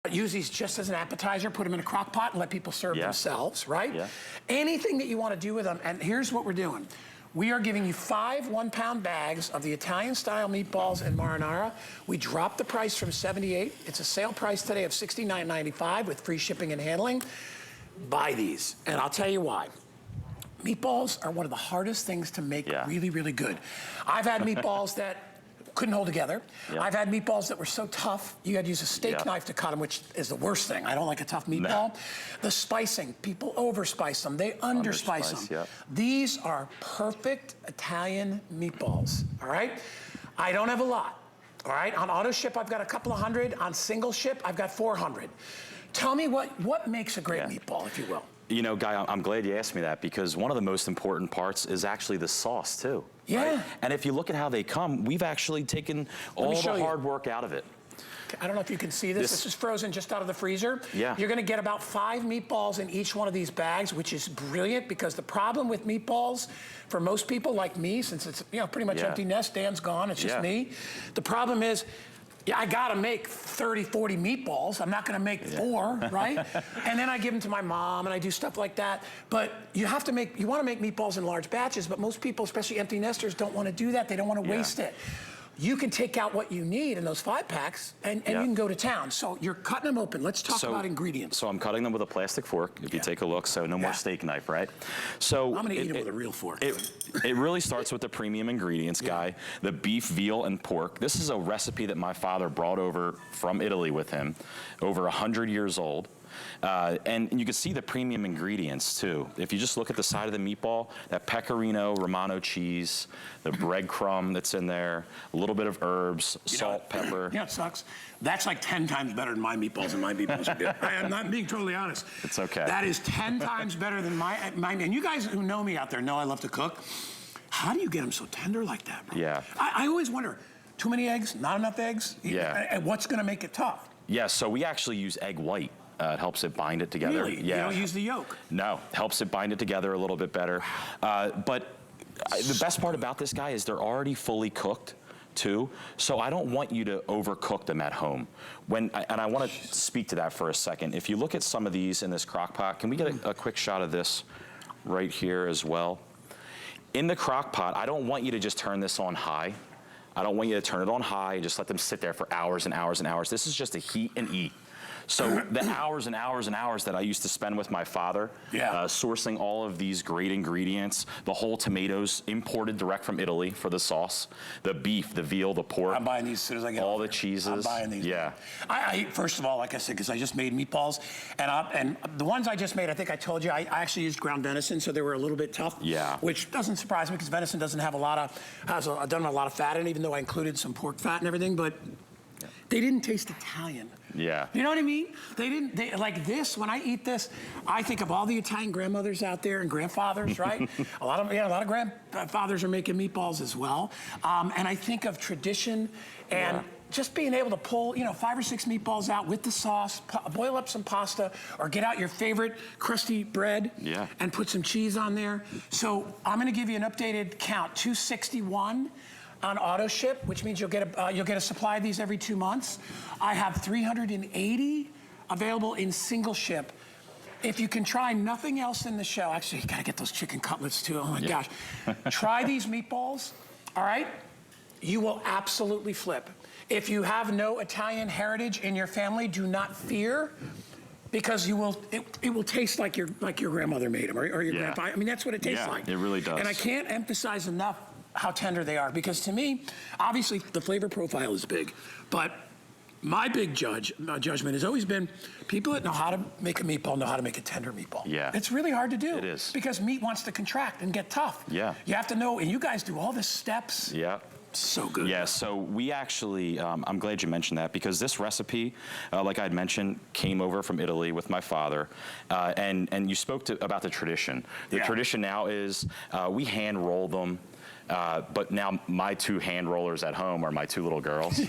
Use these just as an appetizer, put them in a crock pot and let people serve themselves, right? Yeah. Anything that you want to do with them, and here's what we're doing. We are giving you 5 one-pound bags of the Italian-style meatballs and marinara. We dropped the price from $78. It's a sale price today of $69.95 with free shipping and handling. Buy these, and I'll tell you why. Meatballs are one of the hardest things to make really, really good. I've had meatballs that couldn't hold together. I've had meatballs that were so tough, you had to use a steak knife to cut them, which is the worst thing. I don't like a tough meatball. The spicing, people overspice them, they underspice them. These are perfect Italian meatballs, all right? I don't have a lot, all right? On auto ship, I've got a couple of hundred. On single ship, I've got 400. Tell me what makes a great meatball, if you will. You know, Guy, I'm glad you asked me that, because one of the most important parts is actually the sauce, too. Yeah. Right? And if you look at how they come, we've actually taken all the hard work out of it. I don't know if you can see this. This is frozen just out of the freezer. Yeah. You're gonna get about 5 meatballs in each one of these bags, which is brilliant, because the problem with meatballs, for most people like me, since it's pretty much empty nest, Dan's gone, it's just me. The problem is, I gotta make 30, 40 meatballs. I'm not gonna make 4, right? And then I give them to my mom and I do stuff like that. But you wanna make meatballs in large batches, but most people, especially empty nesters, don't wanna do that. They don't wanna waste it. You can take out what you need in those 5 packs and you can go to town. So you're cutting them open. Let's talk about ingredients. So I'm cutting them with a plastic fork, if you take a look, so no more steak knife, right? So I'm gonna eat them with a real fork. It really starts with the premium ingredients, Guy. The beef, veal, and pork. This is a recipe that my father brought over from Italy with him, over 100 years old. And you can see the premium ingredients too. If you just look at the side of the meatball, that pecorino romano cheese, the breadcrumb that's in there, a little bit of herbs, salt, pepper. You know, it sucks. That's like 10 times better than my meatballs, and my meatballs are good. I am not being totally honest. It's okay. That is 10 times better than mine. And you guys who know me out there know I love to cook. How do you get them so tender like that, bro? Yeah. I always wonder, too many eggs, not enough eggs? Yeah. And what's gonna make it tough? Yeah, so we actually use egg white. It helps it bind it together. Really? Yeah. You don't use the yolk? No, helps it bind it together a little bit better. But the best part about this, Guy, is they're already fully cooked too. So I don't want you to overcook them at home. And I want to speak to that for a second. If you look at some of these in this crock pot, can we get a quick shot of this right here as well? In the crock pot, I don't want you to just turn this on high. I don't want you to turn it on high and just let them sit there for hours and hours and hours. This is just a heat and eat. So the hours and hours and hours that I used to spend with my father, sourcing all of these great ingredients, the whole tomatoes imported direct from Italy for the sauce, the beef, the veal, the pork. I'm buying these as soon as I get all the cheeses. I'm buying these. Yeah. I first of all, like I said, because I just made meatballs, and the ones I just made, I think I told you, I actually used ground venison, so they were a little bit tough. Yeah. Which doesn't surprise me, because venison doesn't have a lot of fat in it, even though I included some pork fat and everything, but they didn't taste Italian. Yeah. You know what I mean? They like this, when I eat this, I think of all the Italian grandmothers out there and grandfathers, right? a lot of grandfathers are making meatballs as well. And I think of tradition and just being able to pull, 5 or 6 meatballs out with the sauce, boil up some pasta, or get out your favorite crusty bread and put some cheese on there. So I'm gonna give you an updated count, 261. On auto ship, which means you'll get a supply of these every 2 months. I have 380 available in single ship. If you can try nothing else in the show, actually, you gotta get those chicken cutlets too, oh my gosh. Try these meatballs, all right? You will absolutely flip. If you have no Italian heritage in your family, do not fear, because it will taste like your grandmother made them, or your grandpa. I mean, that's what it tastes like. It really does. And I can't emphasize enough how tender they are, because to me, obviously the flavor profile is big, but my big judgment has always been people that know how to make a meatball know how to make a tender meatball. Yeah. It's really hard to do. It is. Because meat wants to contract and get tough. Yeah. You have to know, and you guys do all the steps. Yeah. So good. Yeah, so we actually, I'm glad you mentioned that, because this recipe, like I had mentioned, came over from Italy with my father, and you spoke about the tradition. The tradition now is we hand roll them. But now my 2 hand rollers at home are my 2 little girls.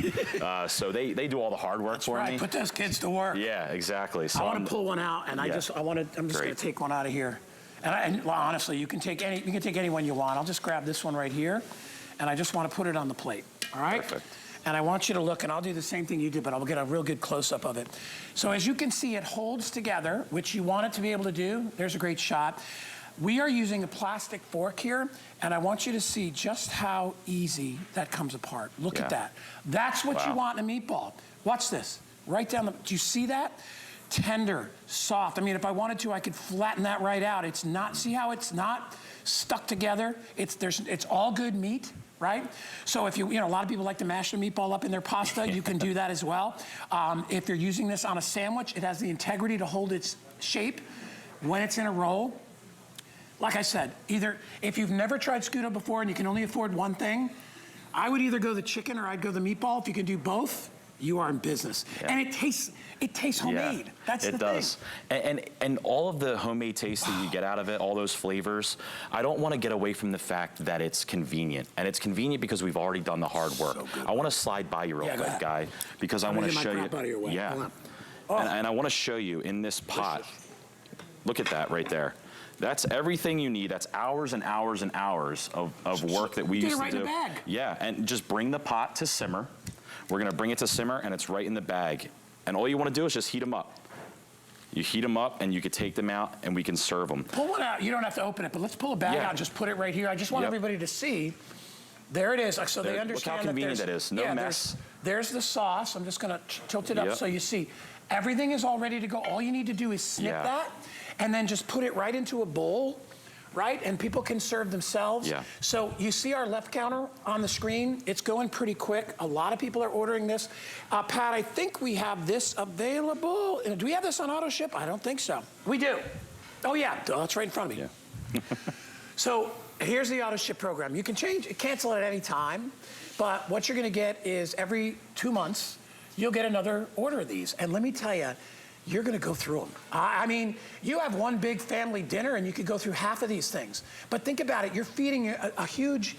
So they do all the hard work for me. Put those kids to work. Yeah, exactly. So I want to pull one out, and I'm just going to take one out of here. And well, honestly, you can take any one you want. I'll just grab this one right here, and I just want to put it on the plate. All right? Perfect. And I want you to look, and I'll do the same thing you did, but I'll get a real good close-up of it. So as you can see, it holds together, which you want it to be able to do. There's a great shot. We are using a plastic fork here, and I want you to see just how easy that comes apart. Look at that. That's what you want in a meatball. Watch this. Right down the, do you see that? Tender, soft. I mean, if I wanted to, I could flatten that right out. It's not, see how it's not stuck together? It's all good meat. Right? So if you know, a lot of people like to mash their meatball up in their pasta, you can do that as well. If you're using this on a sandwich, it has the integrity to hold its shape when it's in a roll. Like I said, either, if you've never tried Scudo before and you can only afford one thing, I would either go the chicken or I'd go the meatball. If you can do both, you are in business. And it tastes homemade. That's the thing. It does. And all of the homemade taste that you get out of it, all those flavors, I don't want to get away from the fact that it's convenient. And it's convenient because we've already done the hard work. So I want to slide by you real quick, Guy, because I want to show you. And I want to show you in this pot. Look at that right there. That's everything you need. That's hours and hours and hours of work that we used to do. In the bag. Yeah, and just bring the pot to simmer. We're gonna bring it to simmer and it's right in the bag. And all you wanna do is just heat them up. You heat them up and you can take them out and we can serve them. Pull one out, you don't have to open it, but let's pull a bag out and just put it right here. I just want everybody to see. There it is, so they understand. Look how convenient that is, no mess. There's the sauce, I'm just gonna tilt it up so you see. Everything is all ready to go. All you need to do is snip that and then just put it right into a bowl. Right? And people can serve themselves. So you see our left counter on the screen. It's going pretty quick. A lot of people are ordering this. Pat, I think we have this available. Do we have this on auto ship? I don't think so. We do. Oh yeah, it's right in front of me. So here's the auto ship program. You can cancel it at any time, but what you're gonna get is every 2 months, you'll get another order of these. And let me tell you, you're gonna go through them. I mean, you have one big family dinner and you could go through half of these things. But think about it, you're feeding a huge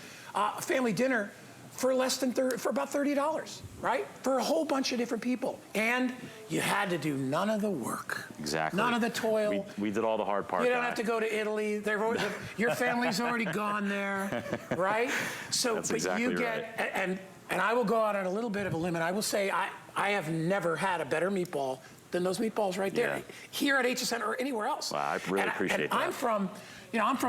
family dinner for less than for about $30, right? For a whole bunch of different people. And you had to do none of the work. Exactly. None of the toil. We did all the hard part. You don't have to go to Italy. Your family's already gone there, right? So, That's but exactly you get, and I will go out on a little bit of a limit. I will say I have never had a better meatball than those meatballs right there, here at HSN or anywhere else. Wow, I really appreciate that. I'm from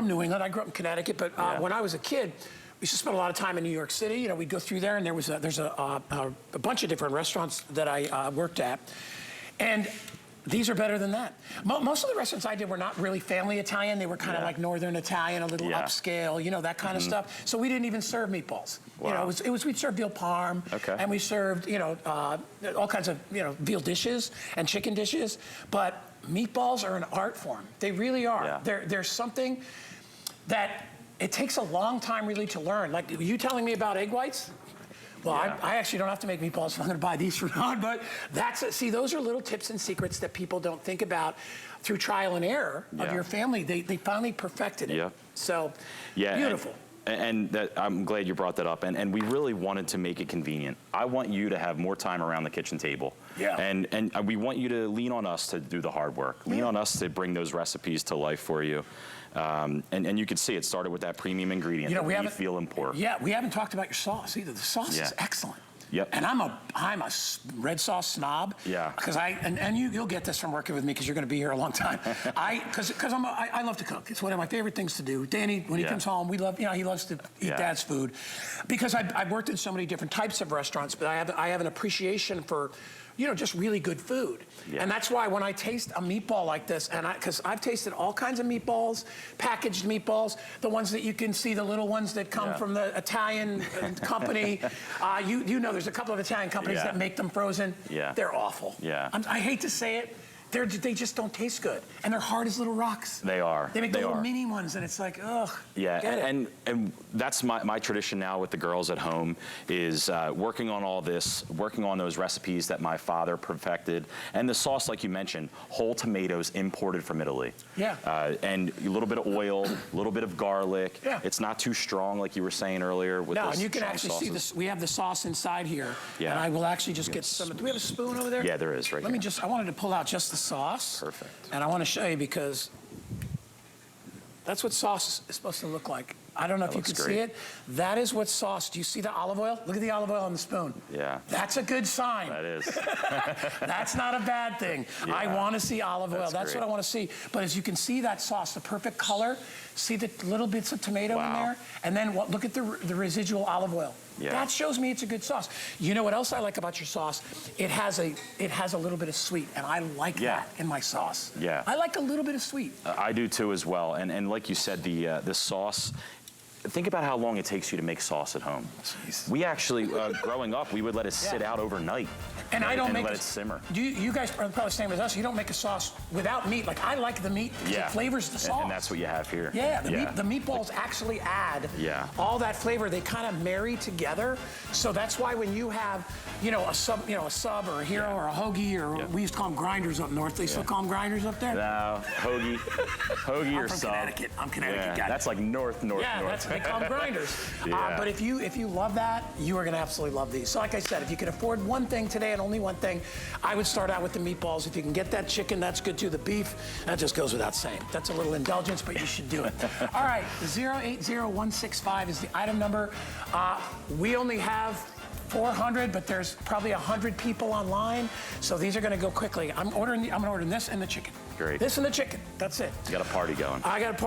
New England. I grew up in Connecticut, but when I was a kid, we used to spend a lot of time in New York City. You know, we'd go through there, and there's a bunch of different restaurants that I worked at, and these are better than that. Most of the restaurants I did were not really family Italian. They were kind of like Northern Italian, a little upscale, you know, that kind of stuff. So we didn't even serve meatballs. Wow. You know, we'd serve veal parm, and we served, you know, all kinds of, you know, veal dishes and chicken dishes. But meatballs are an art form. They really are. There's something that it takes a long time really to learn. Like you telling me about egg whites. Well, I actually don't have to make meatballs, so I'm going to buy these from now on. But see, those are little tips and secrets that people don't think about through trial and error of your family. They finally perfected it. So, beautiful. And I'm glad you brought that up. And we really wanted to make it convenient. I want you to have more time around the kitchen table. And we want you to lean on us to do the hard work. Lean on us to bring those recipes to life for you. And you can see it started with that premium ingredient, you know, we feel important. We haven't talked about your sauce either. The sauce is excellent. And I'm a red sauce snob. Because you'll get this from working with me because you're going to be here a long time. Because I love to cook. It's one of my favorite things to do. Danny, when he comes home, he loves to eat Dad's food. Because I've worked in so many different types of restaurants, but I have an appreciation for, you know, just really good food. And that's why when I taste a meatball like this, because I've tasted all kinds of meatballs, packaged meatballs, the ones that you can see, the little ones that come from the Italian company. You know, there's a couple of Italian companies that make them frozen. They're awful. I hate to say it. They just don't taste good. And they're hard as little rocks. They are. They make the little mini ones, and it's like, ugh. And that's my tradition now with the girls at home is working on all this, working on those recipes that my father perfected. And the sauce, like you mentioned, whole tomatoes imported from Italy. And a little bit of oil, a little bit of garlic. It's not too strong, like you were saying earlier. With and you can actually see this. We have the sauce inside here. And I will actually just get some. Do we have a spoon over there? Yeah, there is, right here. Let me I wanted to pull out just the sauce. Perfect. And I want to show you because that's what sauce is supposed to look like. I don't know if you can looks see great. it. That is what sauce. Do you see the olive oil? Look at the olive oil on the spoon. Yeah. That's a good sign. That is. That's not a bad thing. Yeah. I want to see olive oil. That's great. what I want to see. But as you can see, that sauce, the perfect color. See the little bits of tomato in Wow. there? And then look at the residual olive oil. Yeah. That shows me it's a good sauce. You know what else I like about your sauce? It has a little bit of sweet, and I like that in my sauce. Yeah. I like a little bit of sweet. I do too as well. And like you said, the sauce. Think about how long it takes you to make sauce at home. Jeez. We actually, growing up, we would let it sit out overnight. And I don't make let it simmer. You guys are probably the same as us. You don't make a sauce without meat. Like I like the meat because it flavors the sauce. And that's what you have here. Yeah, the meatballs actually add all that flavor. They kind of marry together. So that's why when you have, a sub or a hero or a hoagie or we used to call them grinders up north. They still call them grinders up there. No, hoagie or from sub. Connecticut. I'm Connecticut guy. That's like north. Yeah, they call them grinders. But if you love that, you are going to absolutely love these. So like I said, if you can afford one thing today and only one thing, I would start out with the meatballs. If you can get that chicken, that's good too. The beef, that just goes without saying. That's a little indulgence, but you should do it. All right, 080165 is the item number. We only have 400, but there's probably 100 people online, so these are going to go quickly. I'm ordering this and the chicken. Great. This and the chicken. That's it. You got a party going. I got a party.